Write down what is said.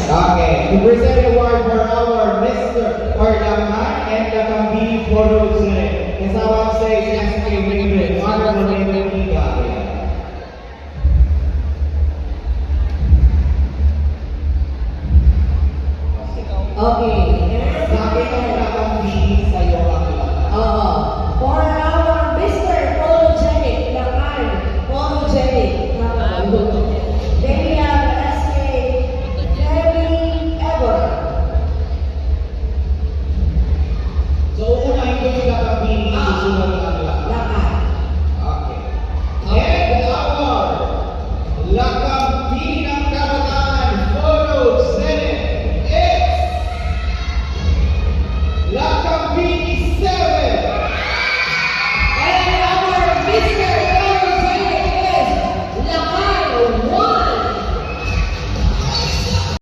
Okay, to present the award for our Mr. or Lakan and Lakambi photo today. Kasama sa SK Ingrid, Honorable Mayor Liga. Okay.